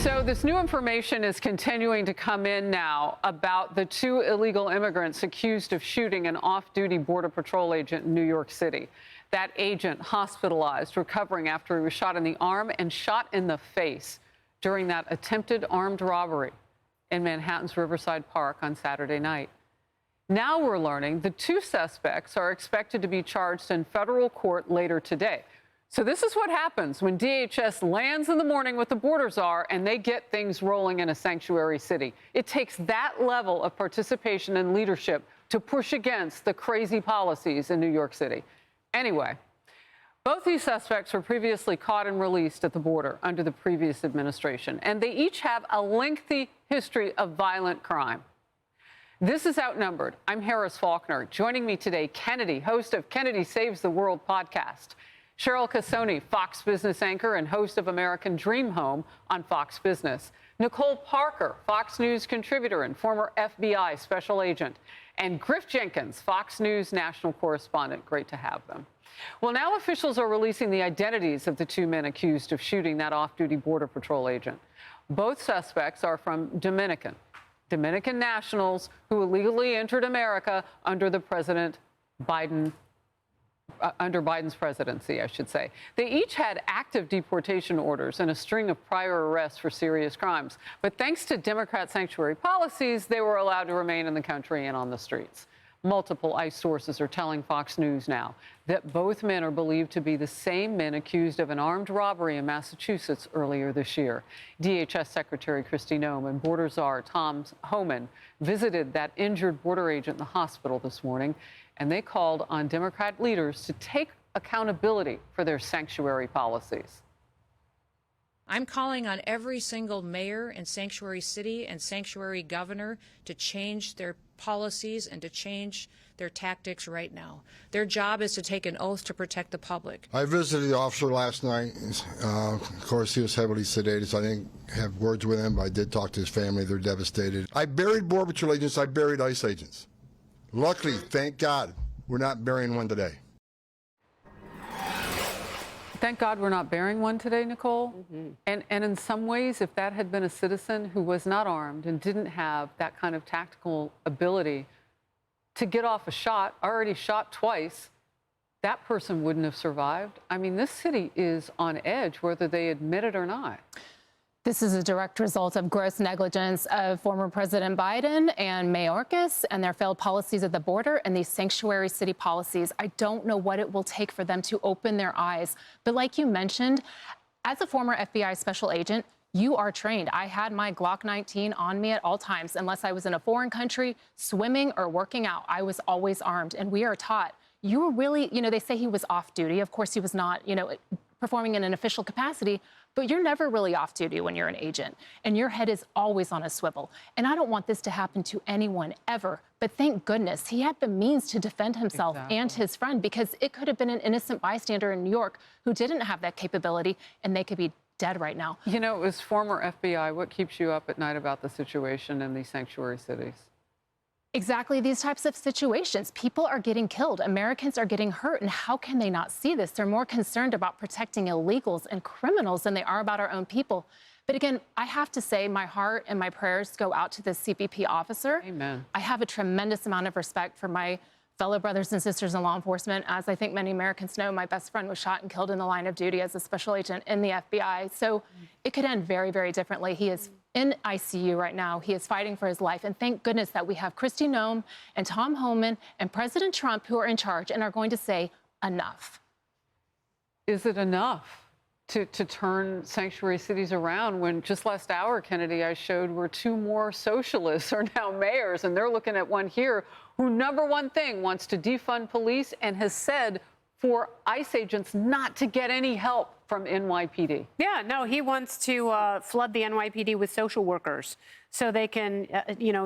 So this new information is continuing to come in now about the two illegal immigrants accused of shooting an off-duty Border Patrol agent in New York City. That agent hospitalized, recovering after he was shot in the arm and shot in the face during that attempted armed robbery in Manhattan's Riverside Park on Saturday night. Now we're learning the two suspects are expected to be charged in federal court later today. So this is what happens when DHS lands in the morning with the border czar and they get things rolling in a sanctuary city. It takes that level of participation and leadership to push against the crazy policies in New York City. Anyway, both these suspects were previously caught and released at the border under the previous administration, and they each have a lengthy history of violent crime. This is Outnumbered. I'm Harris Faulkner. Joining me today, Kennedy, host of Kennedy Saves the World podcast. Cheryl Casoni, Fox Business anchor and host of American Dream Home on Fox Business. Nicole Parker, Fox News contributor and former FBI special agent. And Griff Jenkins, Fox News national correspondent. Great to have them. Well, now officials are releasing the identities of the two men accused of shooting that off-duty Border Patrol agent. Both suspects are from Dominican nationals who illegally entered America under Biden's presidency, I should say. They each had active deportation orders and a string of prior arrests for serious crimes. But thanks to Democrat sanctuary policies, they were allowed to remain in the country and on the streets. Multiple ICE sources are telling Fox News now that both men are believed to be the same men accused of an armed robbery in Massachusetts earlier this year. DHS Secretary Kristi Noem and Border Czar Tom Homan visited that injured border agent in the hospital this morning, and they called on Democrat leaders to take accountability for their sanctuary policies. I'm calling on every single mayor and sanctuary city and sanctuary governor to change their policies and to change their tactics right now. Their job is to take an oath to protect the public. I visited the officer last night. Of course, he was heavily sedated, so I didn't have words with him. I did talk to his family. They're devastated. I buried Border Patrol agents. I buried ICE agents. Luckily, thank God, we're not burying one today. Thank God we're not burying one today, Nicole. And in some ways, if that had been a citizen who was not armed and didn't have that kind of tactical ability to get off a shot, already shot twice, that person wouldn't have survived. I mean, this city is on edge, whether they admit it or not. This is a direct result of gross negligence of former President Biden and Mayorkas and their failed policies at the border and these sanctuary city policies. I don't know what it will take for them to open their eyes. But like you mentioned, as a former FBI special agent, you are trained. I had my Glock 19 on me at all times. Unless I was in a foreign country, swimming or working out, I was always armed. And we are taught, you were really, they say he was off duty. Of course, he was not, performing in an official capacity, but you're never really off duty when you're an agent, and your head is always on a swivel. And I don't want this to happen to anyone ever, but thank goodness he had the means to defend himself and his friend, because it could have been an innocent bystander in New York who didn't have that capability, and they could be dead right now. It was former FBI. What keeps you up at night about the situation in these sanctuary cities? Exactly these types of situations. People are getting killed. Americans are getting hurt. And how can they not see this? They're more concerned about protecting illegals and criminals than they are about our own people. But again, I have to say my heart and my prayers go out to the CBP officer. Amen. I have a tremendous amount of respect for my fellow brothers and sisters in law enforcement. As I think many Americans know, my best friend was shot and killed in the line of duty as a special agent in the FBI. So it could end very, very differently. He is in ICU right now. He is fighting for his life. And thank goodness that we have Kristi Noem and Tom Homan and President Trump who are in charge and are going to say enough. Is it enough to turn sanctuary cities around when just last hour, Kennedy, I showed where two more socialists are now mayors, and they're looking at one here who, number one thing, wants to defund police and has said for ICE agents not to get any help from NYPD. Yeah, no, he wants to flood the NYPD with social workers so they can,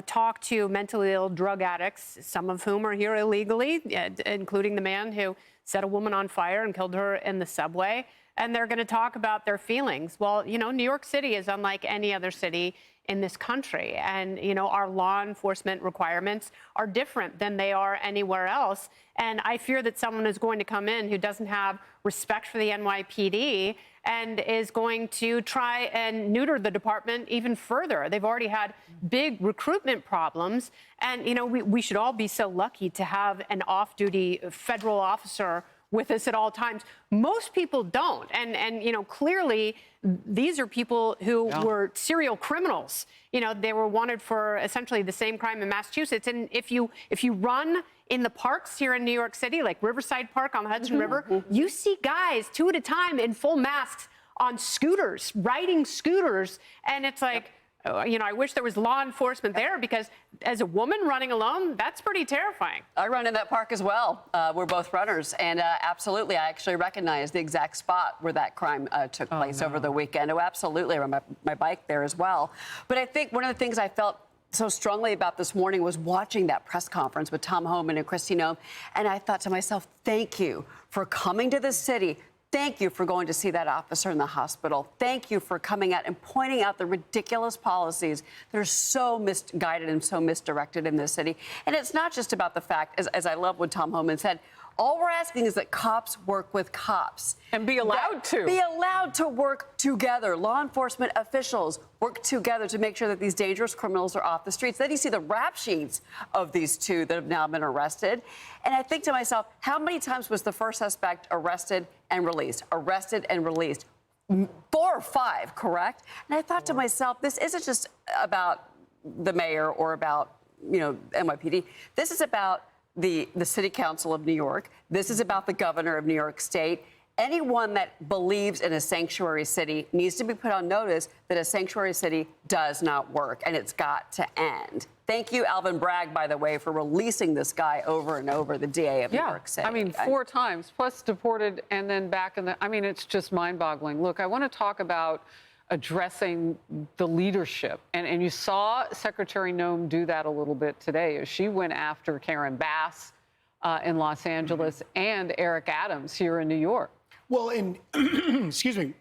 talk to mentally ill drug addicts, some of whom are here illegally, including the man who set a woman on fire and killed her in the subway. and they're going to talk about their feelings. Well, New York City is unlike any other city in this country. And, our law enforcement requirements are different than they are anywhere else. And I fear that someone is going to come in who doesn't have respect for the NYPD and is going to try and neuter the department even further. They've already had big recruitment problems. And, we should all be so lucky to have an off-duty federal officer with us at all times. Most people don't. And clearly, these are people who were serial criminals. They were wanted for essentially the same crime in Massachusetts. And if you run in the parks here in New York City, like Riverside Park on the Hudson River, you see guys 2 at a time in full masks on scooters, riding scooters. And it's like, I wish there was law enforcement there, because as a woman running alone, that's pretty terrifying. I run in that park as well. We're both runners. And absolutely, I actually recognize the exact spot where that crime took place over the weekend. Oh, absolutely. I rode my bike there as well. But I think one of the things I felt so strongly about this morning was watching that press conference with Tom Homan and Kristi Noem. And I thought to myself, thank you for coming to this city. Thank you for going to see that officer in the hospital. Thank you for coming out and pointing out the ridiculous policies that are so misguided and so misdirected in this city. And it's not just about the fact, as I love what Tom Homan said, all we're asking is that cops work with cops. And be allowed to. Be allowed to work together. Law enforcement officials work together to make sure that these dangerous criminals are off the streets. Then you see the rap sheets of these two that have now been arrested. And I think to myself, how many times was the first suspect arrested and released? Arrested and released. 4 or 5, correct? And I thought to myself, this isn't just about the mayor or about, NYPD. This is about the City Council of New York. This is about the governor of New York State. Anyone that believes in a sanctuary city needs to be put on notice that a sanctuary city does not work, and it's got to end. Thank you, Alvin Bragg, by the way, for releasing this guy over and over, the DA of New York City. I mean, 4 times, plus deported and then back in the... I mean, it's just mind-boggling. Look, I want to talk about addressing the leadership. And you saw Secretary Noem do that a little bit today as she went after Karen Bass in Los Angeles and Eric Adams here in New York. Well, and excuse me,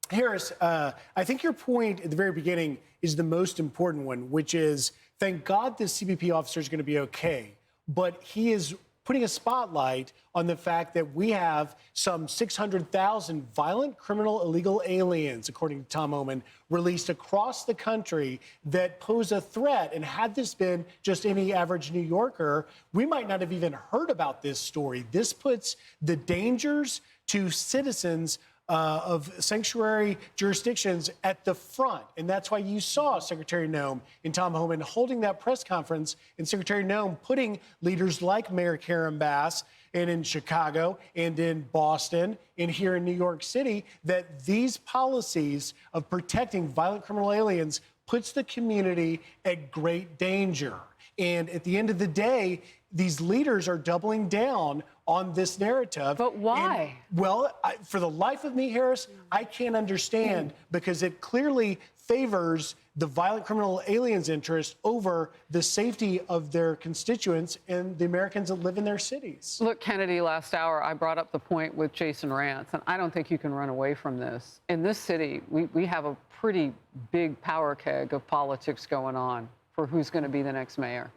Harris, I think your point at the very beginning is the most important one, which is, thank God this CBP officer is going to be okay. But he is putting a spotlight on the fact that we have some 600,000 violent criminal illegal aliens, according to Tom Homan, released across the country that pose a threat. And had this been just any average New Yorker, we might not have even heard about this story. This puts the dangers to citizens of sanctuary jurisdictions at the front. And that's why you saw Secretary Noem and Tom Homan holding that press conference, and Secretary Noem putting leaders like Mayor Karen Bass and in Chicago and in Boston and here in New York City, that these policies of protecting violent criminal aliens puts the community at great danger. And at the end of the day, these leaders are doubling down on this narrative. But why? And, for the life of me, Harris, I can't understand, because it clearly favors the violent criminal aliens' interest over the safety of their constituents and the Americans that live in their cities. Look, Kennedy, last hour, I brought up the point with Jason Rantz, and I don't think you can run away from this. In this city, we have a pretty big power keg of politics going on for who's going to be the next mayor.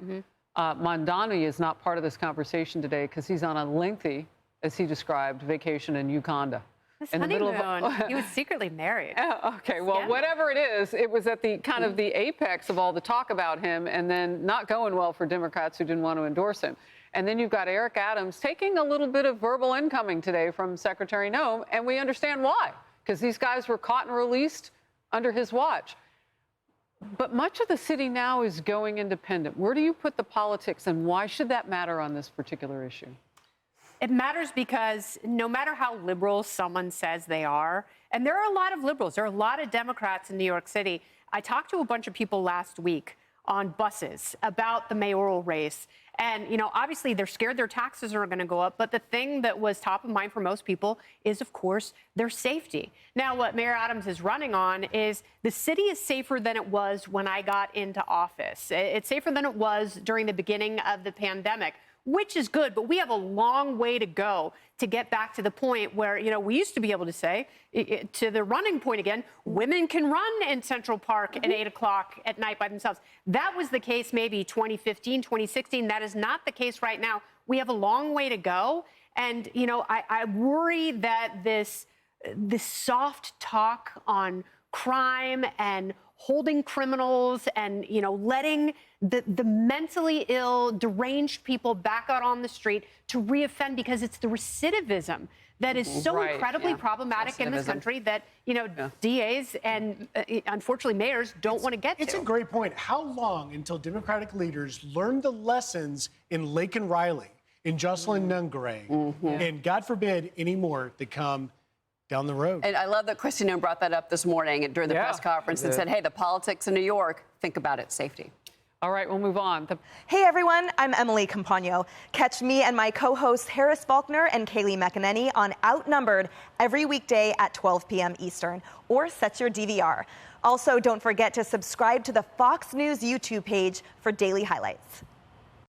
Mondani is not part of this conversation today because he's on a lengthy, as he described, vacation in Uganda. This in the middle honeymoon, he was secretly married. Oh, okay, well, whatever it is, it was at the kind of the apex of all the talk about him, and then not going well for Democrats who didn't want to endorse him. And then you've got Eric Adams taking a little bit of verbal incoming today from Secretary Noem, and we understand why, because these guys were caught and released under his watch. But much of the city now is going independent. Where do you put the politics, and why should that matter on this particular issue? It matters because no matter how liberal someone says they are, and there are a lot of liberals, there are a lot of Democrats in New York City. I talked to a bunch of people last week on buses about the mayoral race. And, obviously they're scared their taxes are going to go up. But the thing that was top of mind for most people is, of course, their safety. Now, what Mayor Adams is running on is the city is safer than it was when I got into office. It's safer than it was during the beginning of the pandemic. which is good, but we have a long way to go to get back to the point where, we used to be able to say, to the running point again, women can run in Central Park at 8 o'clock at night by themselves. That was the case maybe 2015, 2016. That is not the case right now. We have a long way to go. And, I worry that this soft talk on crime and holding criminals and, letting the mentally ill, deranged people back out on the street to reoffend, because it's the recidivism that is so incredibly problematic in this country that, DAs and unfortunately mayors don't want to get to. It's a great point. How long until Democratic leaders learn the lessons in Laken Riley, in Jocelyn Nungare, and God forbid any more that come down the road? And I love that Kristi Noem brought that up this morning during the press conference and said, hey, the politics in New York, think about it, safety. All right, we'll move on. Hey, everyone, I'm Emily Campagno. Catch me and my co-hosts Harris Faulkner and Kaylee McEnany on Outnumbered every weekday at 12 p.m. Eastern, or set your DVR. Also, don't forget to subscribe to the Fox News YouTube page for daily highlights.